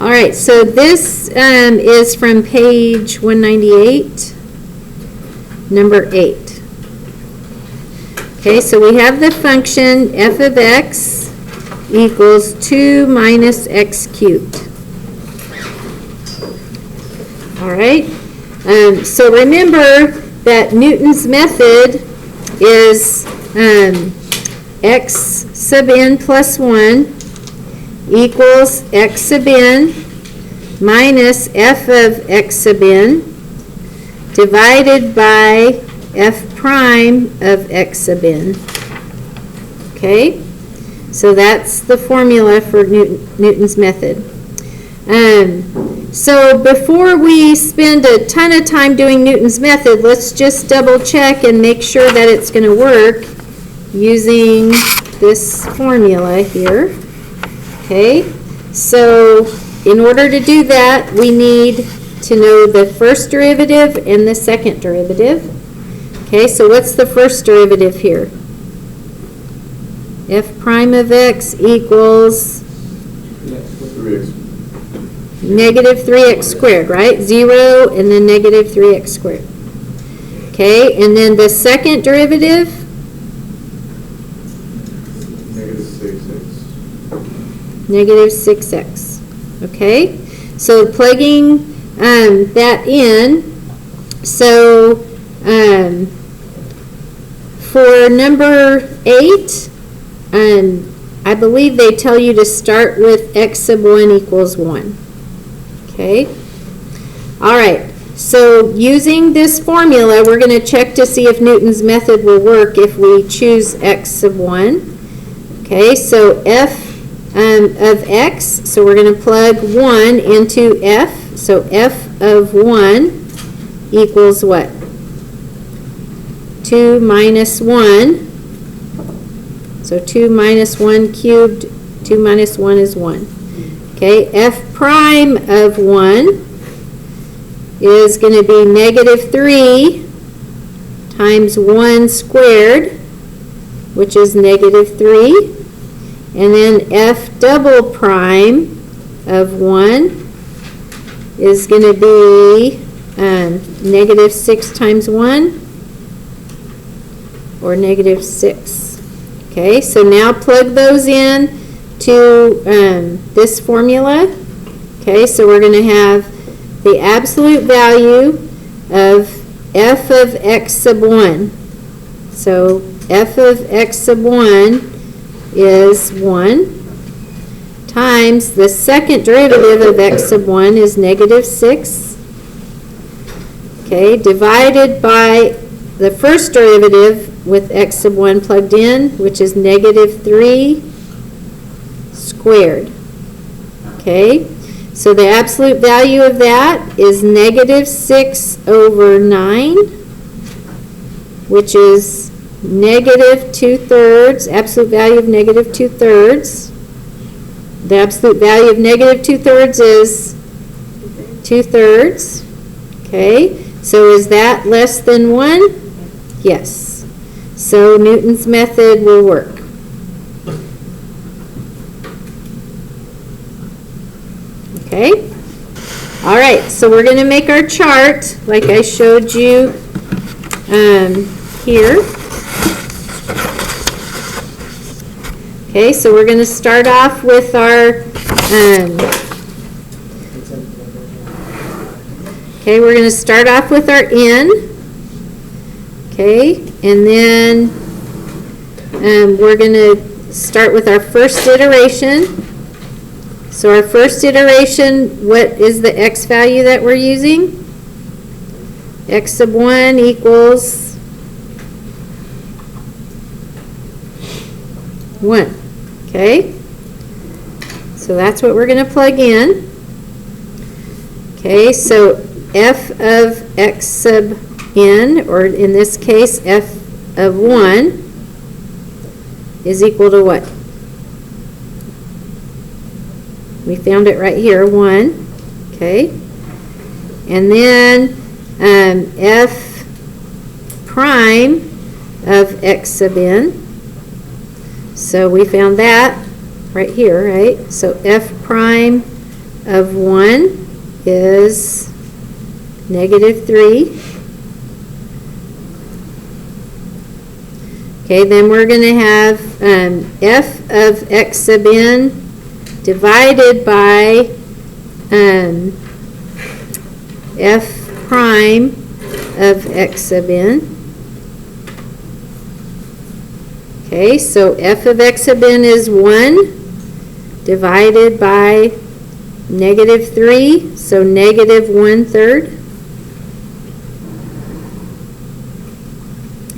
All right, so this is from page 198, number 8. Okay, so we have the function f of x equals 2 minus x cubed. All right, so remember that Newton's method is x sub n plus 1 equals x sub n minus f of x sub n divided by f prime of x sub n. Okay, so that's the formula for Newton's method. So before we spend a ton of time doing Newton's method, let's just double check and make sure that it's going to work using this formula here. Okay, so in order to do that, we need to know the first derivative and the second derivative. Okay, so what's the first derivative here? F prime of x equals negative 3x squared, right? 0 and then negative 3x squared. Okay, and then the second derivative? Negative 6x. Okay, so plugging that in, so for number 8, I believe they tell you to start with x sub 1 equals 1. Okay, all right, so using this formula, we're going to check to see if Newton's method will work if we choose x sub 1. Okay, so f of x, so we're going to plug 1 into f, so f of 1 equals what? 2 minus 1, so 2 minus 1 cubed, 2 minus 1 is 1. Okay, f prime of 1 is going to be negative 3 times 1 squared, which is negative 3. And then f double prime of 1 is going to be negative 6 times 1, or negative 6. Okay, so now plug those in to this formula. Okay, so we're going to have the absolute value of f of x sub 1. So f of x sub 1 is 1 times the second derivative of x sub 1 is negative 6. Okay, divided by the first derivative with x sub 1 plugged in, which is negative 3 squared. Okay, so the absolute value of that is negative 6 over 9, which is negative 2/3, absolute value of negative 2/3. The absolute value of negative 2/3 is 2/3. Okay, so is that less than 1? Yes. So Newton's method will work. Okay? All right, so we're going to make our chart like I showed you here. Okay, so we're going to start off with our we're going to start off with our n. Okay, and then we're going to start with our first iteration. So our first iteration, what is the x value that we're using? X sub 1 equals 1. Okay, so that's what we're going to plug in. Okay, so f of x sub n, or in this case f of 1, is equal to what? We found it right here, 1. Okay, and then f prime of x sub n. So we found that right here, right? So f prime of 1 is -3. Okay, then we're going to have f of x sub n divided by f prime of x sub n. Okay, so f of x sub n is 1 divided by -3, so -1/3.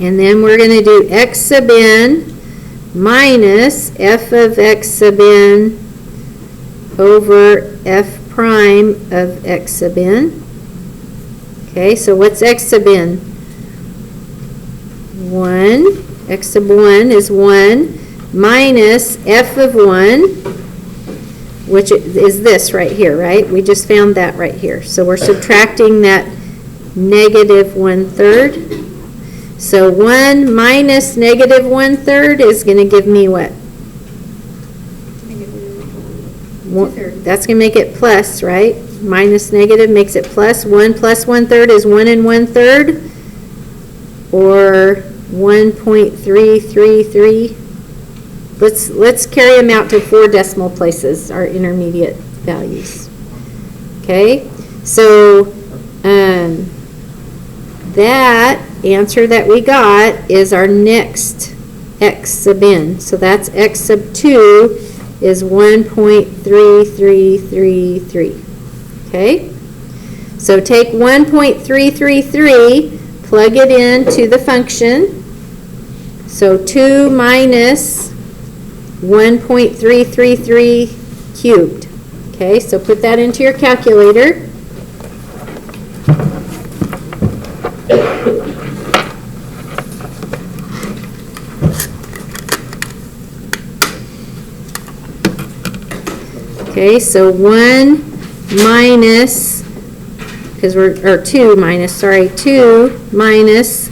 And then we're going to do x sub n minus f of x sub n over f prime of x sub n. Okay, so what's x sub n? 1. X sub 1 is 1 minus f of 1, which is this right here, right? We just found that right here. So we're subtracting that -1/3. So 1 minus -1/3 is going to give me what? That's going to make it plus, right? Minus negative makes it plus. 1 plus 1/3 is 1 1/3, or 1.333. Let's carry them out to 4 decimal places, our intermediate values. Okay, so that answer that we got is our next x sub n. So that's x sub 2 is 1.3333. Okay, so take 1.333, plug it into the function. So 2 minus 1.333 cubed. Okay, so put that into your calculator. Okay, so 1 minus, because or 2 minus, sorry, 2 minus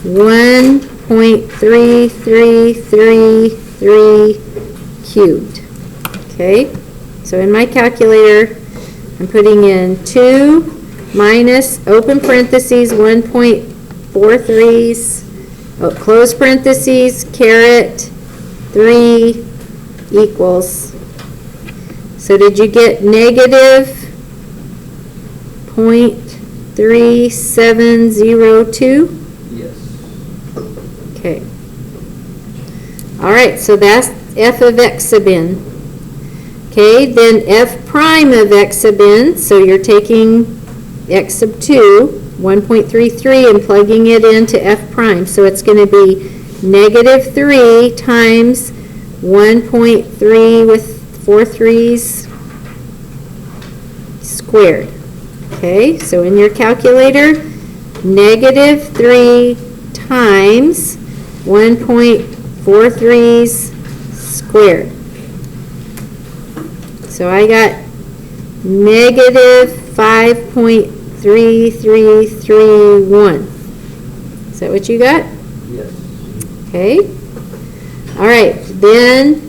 1.3333 cubed. Okay, so in my calculator, I'm putting in 2 minus, open parentheses, 1.43s, close parentheses, caret 3 equals. So did you get -0.3702? Yes. Okay. All right, so that's f of x sub n. Okay, then f prime of x sub n, so you're taking x sub 2, 1.33, and plugging it into f prime. So it's going to be -3 times 1.3 with 4 3's squared. Okay, so in your calculator, -3 times 1.43's squared. So I got -5.3331. Is that what you got? Yes. Okay. All right, then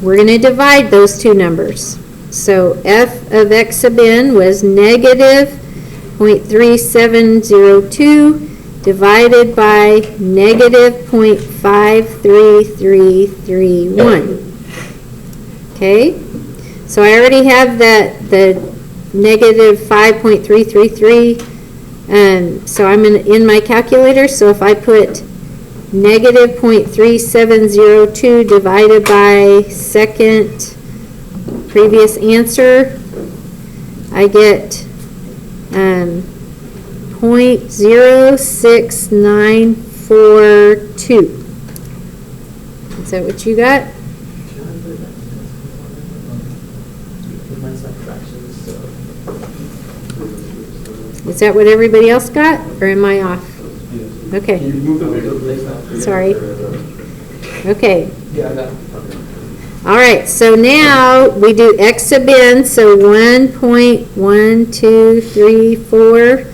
we're going to divide those two numbers. So f of x sub n was -0.3702 divided by -0.53331. Okay, so I already have the -5.333, so I'm in my calculator. So if I put -0.3702 divided by second previous answer, I get 0.06942. Is that what you got? Is that what everybody else got, or am I off? Okay. Sorry. Okay. All right, so now we do x sub n, so 1.1234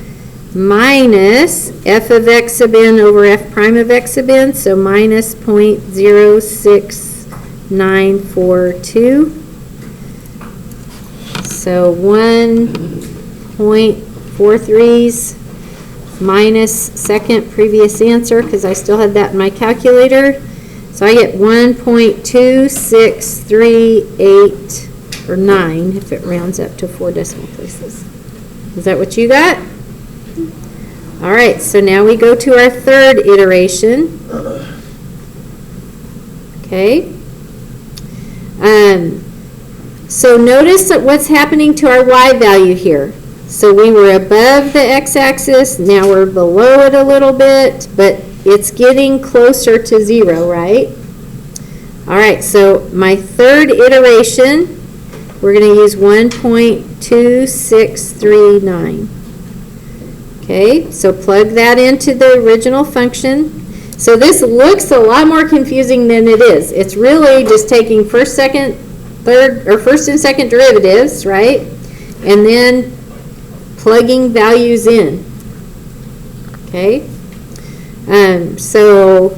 minus f of x sub n over f prime of x sub n, so minus 0.06942. So 1.43's minus second previous answer, because I still had that in my calculator. So I get 1.2638, or 9 if it rounds up to 4 decimal places. Is that what you got? All right, so now we go to our third iteration. Okay. So notice that what's happening to our y value here. So we were above the x-axis, now we're below it a little bit, but it's getting closer to 0, right? All right, so my third iteration, we're going to use 1.2639. Okay, so plug that into the original function. So this looks a lot more confusing than it is. It's really just taking first, second, third, or first and second derivatives, right? And then plugging values in. Okay? So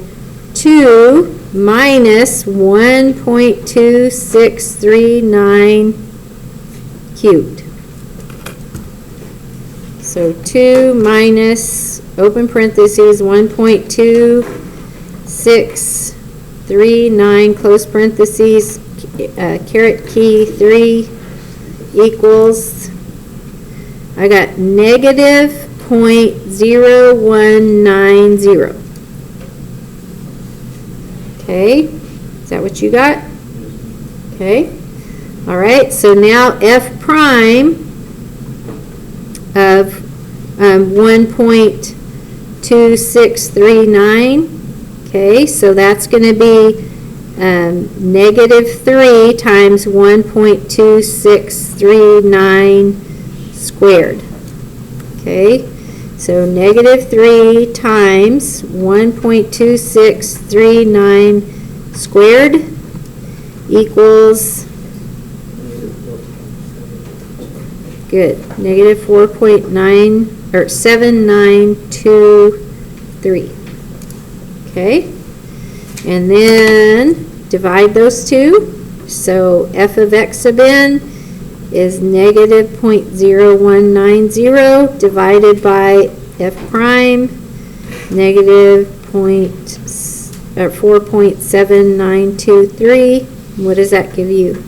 2 minus 1.2639 cubed. So 2 minus, open parentheses, 1.2639, close parentheses, caret key 3 equals, I got negative 0.0190. Okay, is that what you got? Okay, all right, so now f prime of 1.2639. Okay, so that's going to be negative 3 times 1.2639 squared. Okay, so negative 3 times 1.2639 squared equals, good, negative 4.9 or 7923. Okay, and then divide those two. So f of x sub n is negative 0.0190 divided by f prime, negative 4.7923. What does that give you?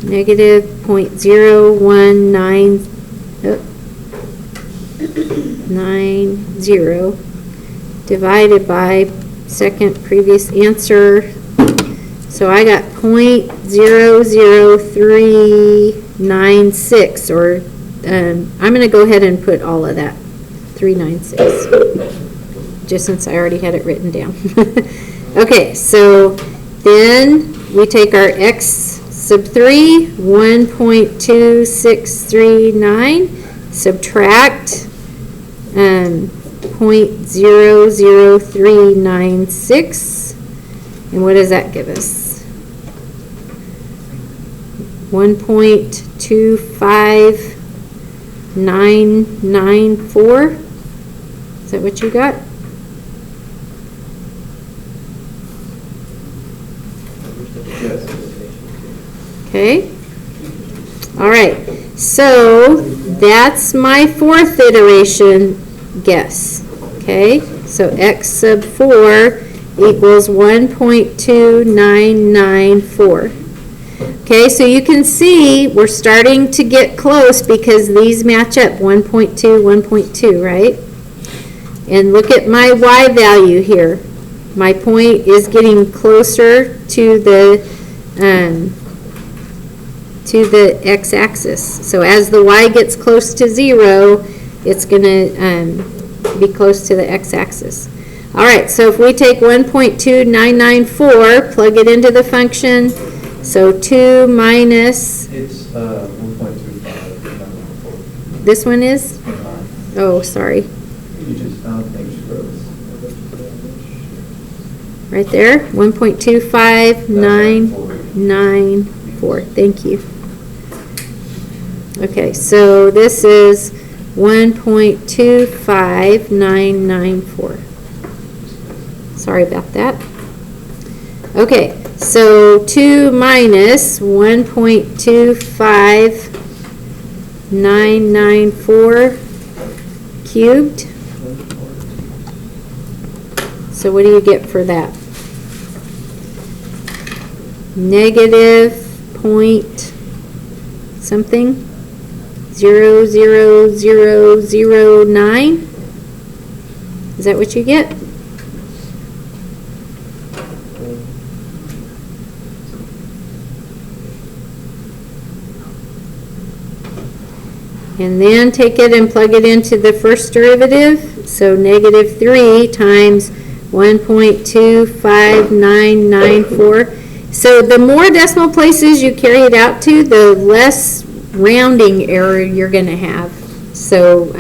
Negative 0.0190 divided by second previous answer. So I got 0.00396, or I'm going to go ahead and put all of that, 396, just since I already had it written down. Okay, so then we take our x sub 3, 1.2639, subtract 0.00396, and what does that give us? 1.25994. Is that what you got? Yes. Okay. All right. So that's my fourth iteration guess. Okay. So x sub 4 equals 1.2994. Okay, so you can see we're starting to get close because these match up, 1.2, 1.2, right? And look at my y value here. My point is getting closer to the x-axis. So as the y gets close to 0, it's going to be close to the x-axis. All right, so if we take 1.2994, plug it into the function, so 2 minus... It's 1.25. This one is? Oh, sorry. You just found things gross. Right there, 1.25994. Thank you. Okay, so this is 1.25994. Sorry about that. Okay, So 2 minus 1.25994 cubed. So what do you get for that? Negative point something, 0.0009. Is that what you get? And then take it and plug it into the first derivative. So negative 3 times 1.25994. So the more decimal places you carry it out to, the less rounding error you're going to have. So,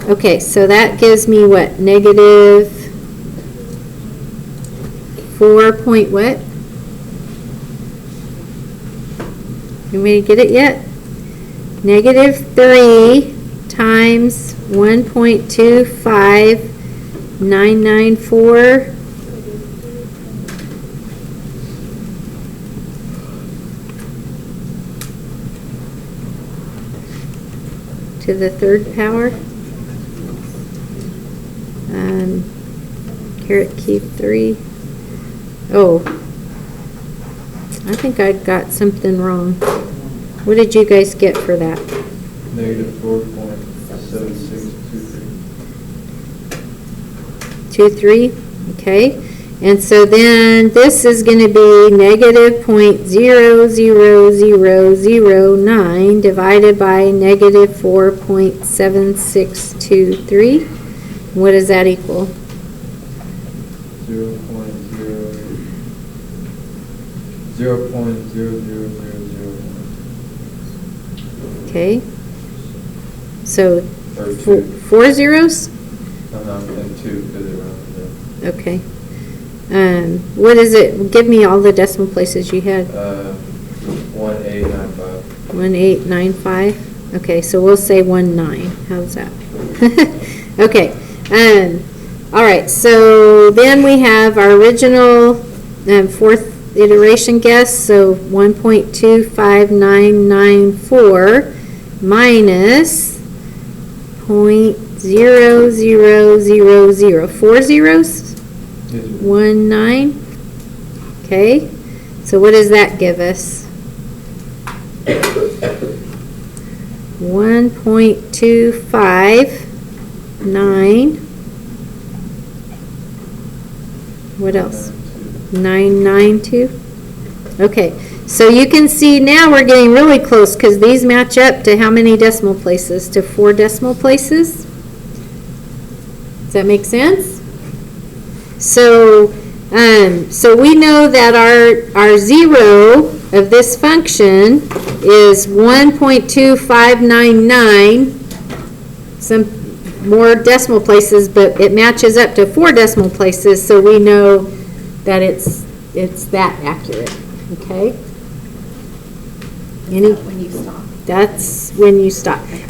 okay, so that gives me what? Negative 4 point what? Anybody get it yet? Negative 3 times 1.25994 to the third power. Caret cube 3. Oh, I think I got something wrong. What did you guys get for that? Negative 4.7623. 23, okay. And so then this is going to be negative 0.00009 divided by negative 4.7623. What does that equal? 0.00001. Okay. So Or 4 zeros? and 2 because it rounded up. Okay. What is it? Give me all the decimal places you had. 1895. 1895. Okay, so we'll say 19. How's that? Okay. All right. So then we have our original fourth iteration guess. So 1.25994 minus 0.0000. 4 zeros? 19. Okay. So what does that give us? 1.259. What else? 992. Okay. So you can see now we're getting really close because these match up to how many decimal places? To 4 decimal places. Does that make sense? So, so we know that our zero of this function is 1.2599, some more decimal places, but it matches up to 4 decimal places, so we know that it's that accurate, okay? When you stop. That's when you stop.